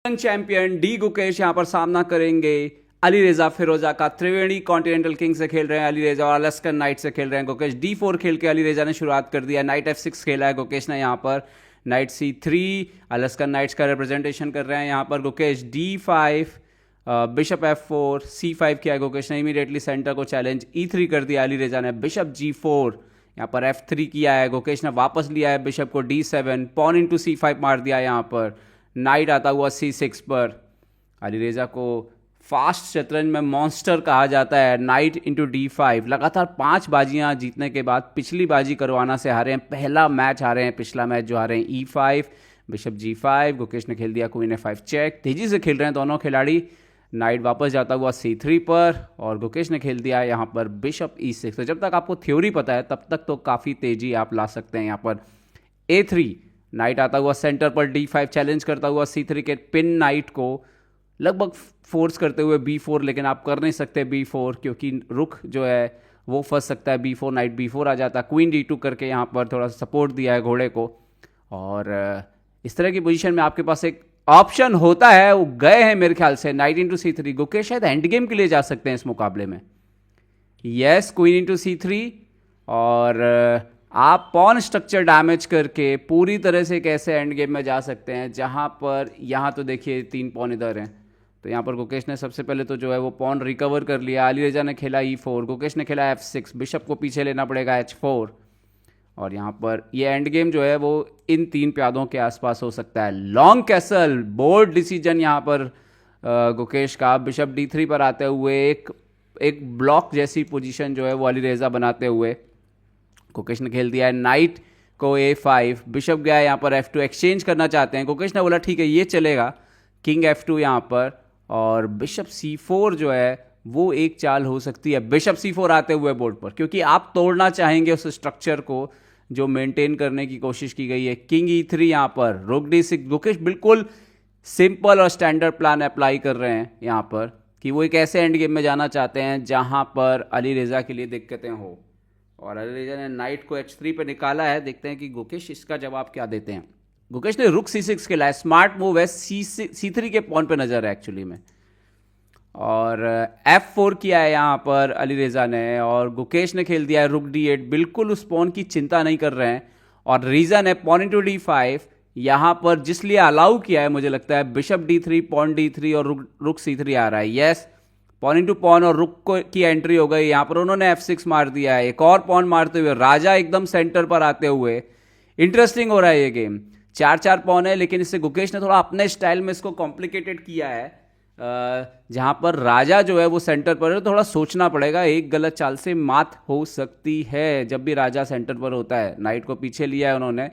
Champion D Gukesh यहां पर सामना करेंगे अली रेजा फिरोजा का। त्रिवेणी कॉन्टिनेंटल किंग से खेल रहे हैं अली रेजा और अलास्कन नाइट से खेल रहे हैं गुकेश। D4 खेल के अली रेजा ने शुरुआत कर दिया। नाइट F6 खेला है गुकेश ने यहाँ पर। नाइट C3 अलास्कन नाइट्स का रिप्रेजेंटेशन कर रहे हैं यहाँ पर Gukesh. D5 bishop F4 C5 किया है गुकेश ने। इमीडिएटली सेंटर को चैलेंज E3 कर दिया अली रेजा ने। बिशप G4 यहाँ पर F3 किया है गुकेश ने। वापस लिया है बिशप को D7 पॉन इंटू C5 मार दिया यहाँ पर। नाइट आता हुआ C6 पर। अली रेजा को फास्ट शतरंज में मॉन्स्टर कहा जाता है। नाइट इंटू D5 लगातार 5 बाजियां जीतने के बाद पिछली बाजी करवाना से हारे हैं। पहला मैच हारे हैं, पिछला मैच जो हारे हैं E5 बिशप G5। गुकेश ने खेल दिया क्वीन A5 चेक। तेजी से खेल रहे हैं दोनों खिलाड़ी। नाइट वापस जाता हुआ C3 पर और गुकेश ने खेल दिया यहाँ पर बिशप E6। तो जब तक आपको थ्योरी पता है तब तक तो काफ़ी तेजी आप ला सकते हैं यहाँ पर। A3 नाइट आता हुआ सेंटर पर। D5 चैलेंज करता हुआ C3 के पिन नाइट को लगभग फोर्स करते हुए B4, लेकिन आप कर नहीं सकते B4 क्योंकि रुक जो है वो फंस सकता है B4। नाइट B4 आ जाता है। क्वीन D2 करके यहाँ पर थोड़ा सा सपोर्ट दिया है घोड़े को। और इस तरह की पोजीशन में आपके पास एक ऑप्शन होता है, वो गए हैं मेरे ख्याल से। नाइट इंटू C3 गुकेश शायद एंड गेम के लिए जा सकते हैं इस मुकाबले में। यस, क्वीन इंटू C3 और आप पॉन स्ट्रक्चर डैमेज करके पूरी तरह से कैसे एंड गेम में जा सकते हैं, जहां पर यहाँ तो देखिए 3 पॉन इधर हैं। तो यहाँ पर गुकेश ने सबसे पहले तो जो है वो पॉन रिकवर कर लिया। अली रेजा ने खेला E4, गुकेश ने खेला F6, बिशप को पीछे लेना पड़ेगा H4। और यहाँ पर ये एंड गेम जो है वो इन 3 प्यादों के आसपास हो सकता है। लॉन्ग कैसल बोल्ड डिसीजन यहाँ पर गुकेश का। बिशप D3 पर आते हुए एक ब्लॉक जैसी पोजीशन जो है वो अली रेजा बनाते हुए गुकेश ने खेल दिया है नाइट को A5। बिशप गया यहाँ पर F2 एक्सचेंज करना चाहते हैं। गुकेश ने बोला ठीक है ये चलेगा, किंग F2 यहाँ पर। और बिशप C4 जो है वो एक चाल हो सकती है बिशप C4 आते हुए बोर्ड पर, क्योंकि आप तोड़ना चाहेंगे उस स्ट्रक्चर को जो मेंटेन करने की कोशिश की गई है। किंग E3 यहाँ पर, रुक D6। गुकेश बिल्कुल सिंपल और स्टैंडर्ड प्लान अप्लाई कर रहे हैं यहाँ पर कि वो एक ऐसे एंड गेम में जाना चाहते हैं जहां पर अली रेजा के लिए दिक्कतें हो। और अली रेजा ने नाइट को H3 पे निकाला है। देखते हैं कि गुकेश इसका जवाब क्या देते हैं। गुकेश ने रुक C6 खेला है। स्मार्ट मूव है। C3 के पॉन पे नजर है एक्चुअली में। और F4 किया है यहाँ पर अली रेजा ने और गुकेश ने खेल दिया है रुक D8। बिल्कुल उस पॉन की चिंता नहीं कर रहे हैं। और रीजन है पॉन इंटू D5 यहाँ पर, जिसलिए अलाउ किया है मुझे लगता है बिशप D3 पॉन D3 और रुक C3 आ रहा है। यस, पॉन इंटू पॉन और रुक की एंट्री हो गई। यहाँ पर उन्होंने F6 मार दिया है। एक और पॉन मारते हुए राजा एकदम सेंटर पर आते हुए। इंटरेस्टिंग हो रहा है ये गेम। 4-4 पॉन है, लेकिन इससे गुकेश ने थोड़ा अपने स्टाइल में इसको कॉम्प्लिकेटेड किया है। जहां पर राजा जो है वो सेंटर पर है, थोड़ा सोचना पड़ेगा। एक गलत चाल से मात हो सकती है जब भी राजा सेंटर पर होता है। नाइट को पीछे लिया है उन्होंने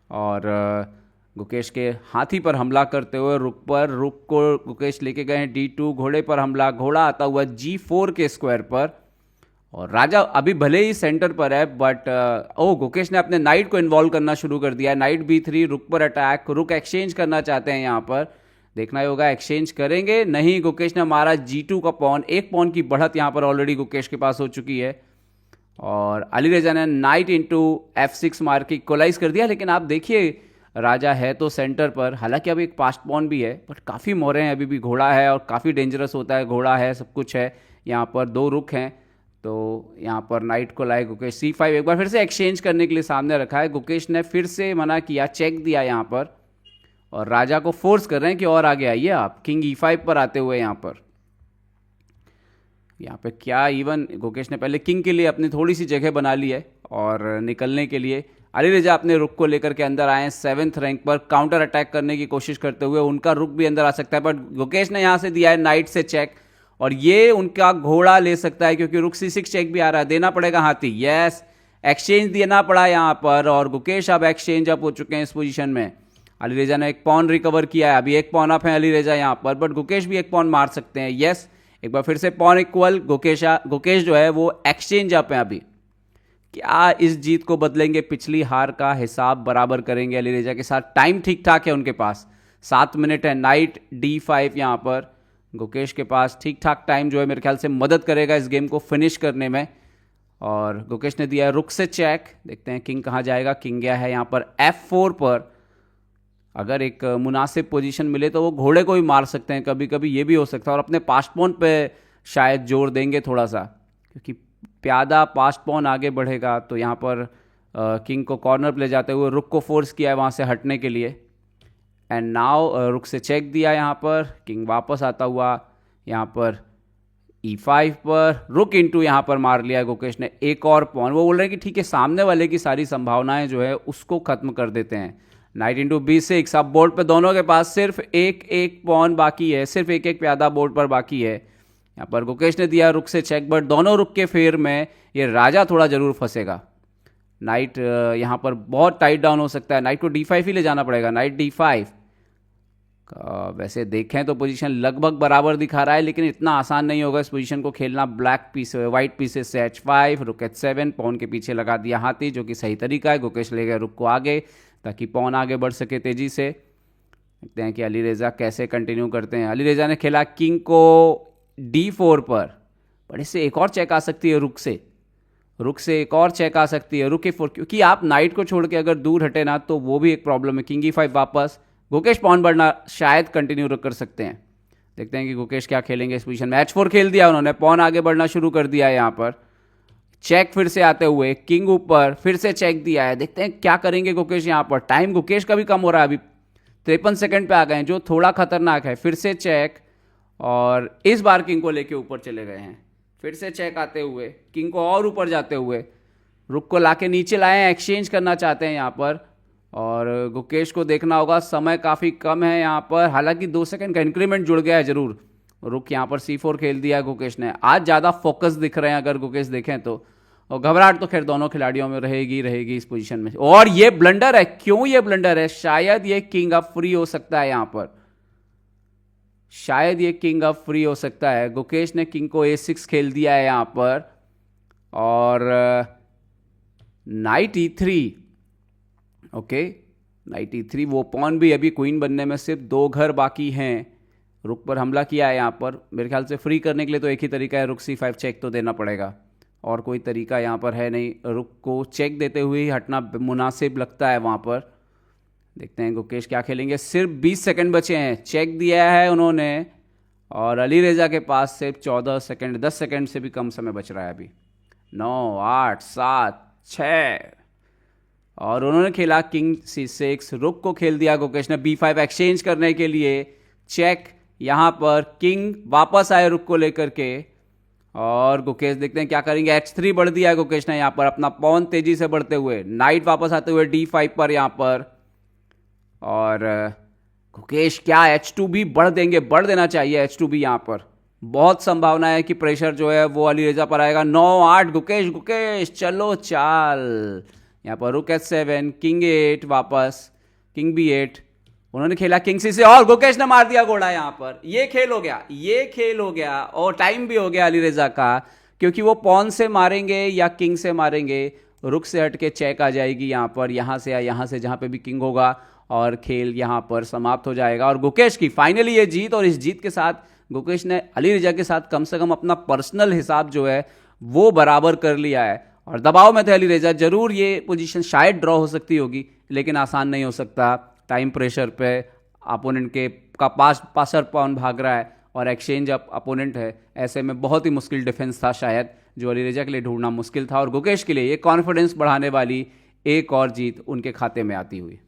और गुकेश के हाथी पर हमला करते हुए रुक को गुकेश लेके गए हैं D2। घोड़े पर हमला, घोड़ा आता हुआ G4 के स्क्वायर पर। और राजा अभी भले ही सेंटर पर है बट गुकेश ने अपने नाइट को इन्वॉल्व करना शुरू कर दिया है। नाइट B3 रुक पर अटैक, रुक एक्सचेंज करना चाहते हैं यहाँ पर। देखना होगा एक्सचेंज करेंगे नहीं। गुकेश ने मारा G2 का पॉन। एक पॉन की बढ़त यहाँ पर ऑलरेडी गुकेश के पास हो चुकी है। और अली रेजा ने नाइट इंटू F6 मार के इक्वलाइज कर दिया। लेकिन आप देखिए राजा है तो सेंटर पर, हालांकि अभी एक पास्ट पॉन भी है बट काफ़ी मोरे हैं। अभी भी घोड़ा है और काफ़ी डेंजरस होता है। घोड़ा है, सब कुछ है। यहाँ पर 2 रुक हैं तो यहाँ पर नाइट को लाए गुकेश। C5 एक बार फिर से एक्सचेंज करने के लिए सामने रखा है। गुकेश ने फिर से मना किया, चेक दिया यहाँ पर। और राजा को फोर्स कर रहे हैं कि और आगे आइए आप। किंग E5 पर आते हुए यहाँ पे क्या इवन गुकेश ने पहले किंग के लिए अपनी थोड़ी सी जगह बना ली है और निकलने के लिए अली रेजा अपने रुक को लेकर के अंदर आए हैं 7th रैंक पर। काउंटर अटैक करने की कोशिश करते हुए उनका रुक भी अंदर आ सकता है, बट गुकेश ने यहां से दिया है नाइट से चेक और ये उनका घोड़ा ले सकता है क्योंकि रुक C6 चेक भी आ रहा है। देना पड़ेगा हाथी। यस, एक्सचेंज देना पड़ा यहां पर और गुकेश अब एक्सचेंज अप हो चुके हैं इस पोजीशन में। अली रेजा ने एक पॉन रिकवर किया है। अभी एक पॉन अप है अली रेजा यहां पर, बट गुकेश भी एक पॉन मार सकते हैं। यस, एक बार फिर से पॉन इक्वल। गुकेश जो है वो एक्सचेंज अप है। अभी क्या इस जीत को बदलेंगे? पिछली हार का हिसाब बराबर करेंगे अली रेजा के साथ। टाइम ठीक ठाक है उनके पास, 7 मिनट है। नाइट D5 यहां पर गुकेश के पास ठीक ठाक टाइम जो है मेरे ख्याल से मदद करेगा इस गेम को फिनिश करने में। और गुकेश ने दिया है रुक से चेक। देखते हैं किंग कहां जाएगा। किंग गया है यहां पर F4 पर। अगर एक मुनासिब पोजीशन मिले तो वो घोड़े को भी मार सकते हैं, कभी कभी ये भी हो सकता है। और अपने पास्ट पॉन पे शायद जोर देंगे थोड़ा सा, क्योंकि प्यादा पास्ट पॉन आगे बढ़ेगा तो यहाँ पर किंग को कॉर्नर पे ले जाते हुए रुक को फोर्स किया है वहाँ से हटने के लिए। एंड नाउ रुक से चेक दिया यहाँ पर, किंग वापस आता हुआ यहाँ पर E5 पर, रुक इनटू यहाँ पर मार लिया गुकेश ने एक और पॉन। वो बोल रहे हैं कि ठीक है, सामने वाले की सारी संभावनाएं जो है उसको खत्म कर देते हैं। Night into B6। अब बोर्ड पे दोनों के पास सिर्फ एक एक पॉन बाकी है, सिर्फ एक एक प्यादा बोर्ड पर बाकी है। यहाँ पर गुकेश ने दिया रुक से चेक, बट दोनों रुक के फेर में ये राजा थोड़ा जरूर फंसेगा। नाइट यहाँ पर बहुत टाइट डाउन हो सकता है, नाइट को D5 ही ले जाना पड़ेगा। Night D5। वैसे देखें तो पोजीशन लगभग बराबर दिखा रहा है, लेकिन इतना आसान नहीं होगा इस पोजीशन को खेलना। ब्लैक पीस वाइट पीसेस से H5, रुक H7, पॉन के पीछे लगा दिया हाथी, जो कि सही तरीका है। गुकेश ले गए रुक को आगे ताकि पॉन आगे बढ़ सके तेजी से। देखते हैं कि अली रेजा कैसे कंटिन्यू करते हैं। अली रेजा ने खेला किंग को D4 पर, बट इससे एक और चेक आ सकती है रुक से, रुक से एक और चेक आ सकती है, रुक E4, क्योंकि आप नाइट को छोड़ के अगर दूर हटे ना तो वो भी एक प्रॉब्लम है। किंग E5 वापस, गुकेश पॉन बढ़ना शायद कंटिन्यू कर सकते हैं। देखते हैं कि गुकेश क्या खेलेंगे इस पोजीशन में। H4 खेल दिया उन्होंने, पॉन आगे बढ़ना शुरू कर दिया है। यहाँ पर चेक फिर से आते हुए, किंग ऊपर, फिर से चेक दिया है। देखते हैं क्या करेंगे गुकेश यहाँ पर। टाइम गुकेश का भी कम हो रहा है, अभी 53 सेकंड पे आ गए हैं, जो थोड़ा खतरनाक है। फिर से चेक, और इस बार किंग को लेके ऊपर चले गए हैं। फिर से चेक आते हुए, किंग को और ऊपर जाते हुए, रुक को लाके नीचे लाए हैं, एक्सचेंज करना चाहते हैं यहाँ पर। और गुकेश को देखना होगा, समय काफ़ी कम है यहाँ पर, हालांकि 2 सेकंड का इंक्रीमेंट जुड़ गया है जरूर। रुक यहाँ पर C4 खेल दिया गुकेश ने। आज ज़्यादा फोकस दिख रहे हैं अगर गुकेश देखें तो, और घबराहट तो खैर दोनों खिलाड़ियों में रहेगी इस पोजीशन में। और ये ब्लंडर है, क्यों ये ब्लंडर है? शायद ये किंग अब फ्री हो सकता है यहाँ पर, शायद ये किंग अब फ्री हो सकता है। गुकेश ने किंग को A6 खेल दिया है यहाँ पर, और night E3। Okay, night E3, वो पॉन भी अभी क्वीन बनने में सिर्फ 2 घर बाकी हैं। रुक पर हमला किया है यहाँ पर, मेरे ख्याल से फ्री करने के लिए तो एक ही तरीका है, रुक C5 चेक तो देना पड़ेगा, और कोई तरीका यहाँ पर है नहीं। रुक को चेक देते हुए ही हटना मुनासिब लगता है वहाँ पर। देखते हैं गुकेश क्या खेलेंगे। सिर्फ 20 सेकंड बचे हैं, चेक दिया है उन्होंने, और अली रेजा के पास सिर्फ 14 सेकंड, 10 सेकंड से भी कम समय बच रहा है अभी। 9, 8, 7, 6, और उन्होंने खेला किंग C6। रुक को खेल दिया गुकेश ने B5 एक्सचेंज करने के लिए। चेक यहाँ पर, किंग वापस आए रुक को लेकर के, और गुकेश देखते हैं क्या करेंगे। H3 बढ़ दिया है गुकेश ने यहाँ पर, अपना पॉन तेजी से बढ़ते हुए। नाइट वापस आते हुए D5 पर यहाँ पर, और गुकेश क्या H2 भी बढ़ देंगे, बढ़ देना चाहिए H2 भी यहाँ पर। बहुत संभावना है कि प्रेशर जो है वो अली रेजा पर आएगा। 9, 8, गुकेश चलो चाल। यहाँ पर रुक H7, किंग A8 वापस, किंग B8। उन्होंने खेला किंग C6, और गुकेश ने मार दिया घोड़ा यहाँ पर। ये खेल हो गया, ये खेल हो गया, और टाइम भी हो गया अली रेजा का, क्योंकि वो पॉन से मारेंगे या किंग से मारेंगे। रुक से हट के चेक आ जाएगी यहाँ पर, यहाँ से या यहाँ से, जहाँ पे भी किंग होगा, और खेल यहाँ पर समाप्त हो जाएगा। और गुकेश की फाइनली ये जीत, और इस जीत के साथ गुकेश ने अली रेजा के साथ कम से कम अपना पर्सनल हिसाब जो है वो बराबर कर लिया है। और दबाव में थे अली रेजा, जरूर ये पोजीशन शायद ड्रॉ हो सकती होगी, लेकिन आसान नहीं हो सकता। टाइम प्रेशर पे अपोनेंट के का पासर पॉन भाग रहा है, और एक्सचेंज अप अपोनेंट है। ऐसे में बहुत ही मुश्किल डिफेंस था शायद, जो अली रेजा के लिए ढूंढना मुश्किल था, और गुकेश के लिए ये कॉन्फिडेंस बढ़ाने वाली एक और जीत उनके खाते में आती हुई।